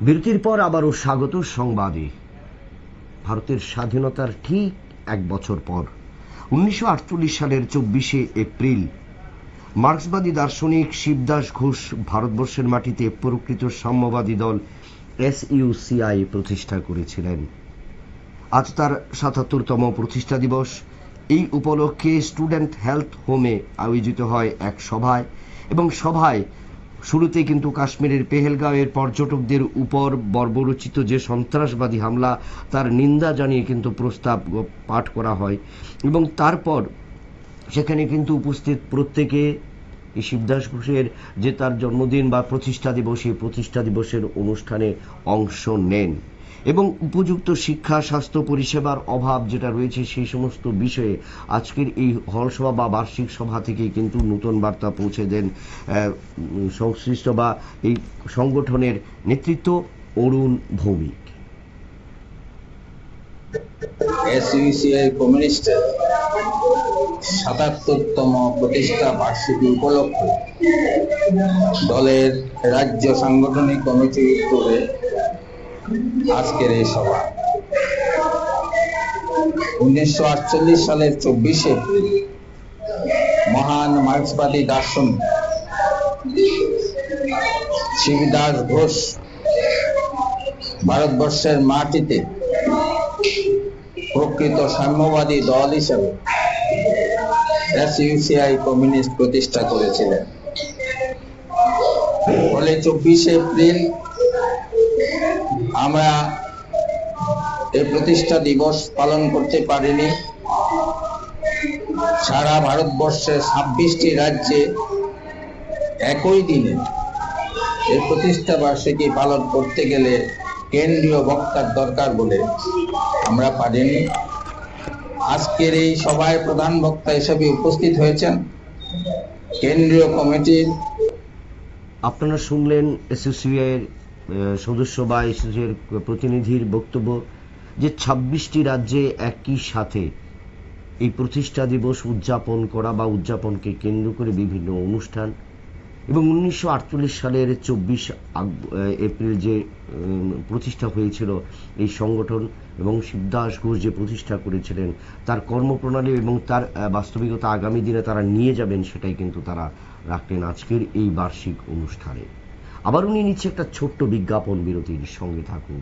বিরতির পর আবারও স্বাগত সংবাদে। ভারতের স্বাধীনতার ঠিক এক বছর পর 1948 সালের 24শে এপ্রিল মার্ক্সবাদী দার্শনিক শিবদাস ঘোষ ভারতবর্ষের মাটিতে প্রকৃত সাম্যবাদী দল SUCI প্রতিষ্ঠা করেছিলেন। আজ তার ৭৭তম প্রতিষ্ঠা দিবস। এই উপলক্ষে স্টুডেন্ট হেলথ হোমে আয়োজিত হয় এক সভায়, এবং সভায় শুরুতেই কিন্তু কাশ্মীরের পেহেলগাঁওয়ের পর্যটকদের উপর বর্বরচিত যে সন্ত্রাসবাদী হামলা তার নিন্দা জানিয়ে কিন্তু প্রস্তাব পাঠ করা হয়, এবং তারপর সেখানে কিন্তু উপস্থিত প্রত্যেকে এই শিবদাস ঘোষের যে তার জন্মদিন বা প্রতিষ্ঠা দিবস, এই প্রতিষ্ঠা দিবসের অনুষ্ঠানে অংশ নেন, এবং উপযুক্ত শিক্ষা, স্বাস্থ্য পরিষেবার অভাব যেটা রয়েছে সেই সমস্ত বিষয়ে আজকের এই হলসভা বা বার্ষিক সভা থেকে কিন্তু নতুন বার্তা পৌঁছে দেন সংশ্লিষ্ট বা এই সংগঠনের নেতৃত্ব অরুণ ভৌমিক। SUCI কমিউনিস্টের ৭৭তম প্রতিষ্ঠা বার্ষিকী উপলক্ষে দলের রাজ্য সাংগঠনিক কমিটির উদ্যোগে আজকের এই সভা। 1948 সালের 24শে এপ্রিল মহান মার্ক্সবাদী দার্শনিক শিবদাস ঘোষ ভারতবর্ষের মাটিতে প্রকৃত সাম্যবাদী দল হিসেবে SUCI কমিউনিস্ট প্রতিষ্ঠা করেছিলেন। ফলে 24শে এপ্রিল আমরা এই প্রতিষ্ঠা দিবস পালন করতে পারিনি। সারা ভারতবর্ষের 26টি রাজ্যে একই দিনে এই প্রতিষ্ঠা বার্ষিকী পালন করতে গেলে কেন্দ্রীয় বক্তার দরকার বলে আমরা পারিনি। আজকের এই সভায় প্রধান বক্তা হিসেবে উপস্থিত হয়েছেন কেন্দ্রীয় কমিটির। আপনারা শুনলেন SUCI এর সদস্য বা SUCI এর প্রতিনিধির বক্তব্য যে 26টি রাজ্যে একই সাথে এই প্রতিষ্ঠা দিবস উদযাপন করা বা উদযাপনকে কেন্দ্র করে বিভিন্ন অনুষ্ঠান, এবং 1948 সালের 24 এপ্রিল যে প্রতিষ্ঠা হয়েছিল এই সংগঠন এবং শিবদাস ঘোষ যে প্রতিষ্ঠা করেছিলেন তার কর্মপ্রণালী এবং তার বাস্তবিকতা আগামী দিনে তারা নিয়ে যাবেন সেটাই কিন্তু তারা রাখলেন আজকের এই বার্ষিক অনুষ্ঠানে। আবার উনি নিচ্ছে একটা ছোট্ট বিজ্ঞাপন বিরতির, সঙ্গে থাকুন।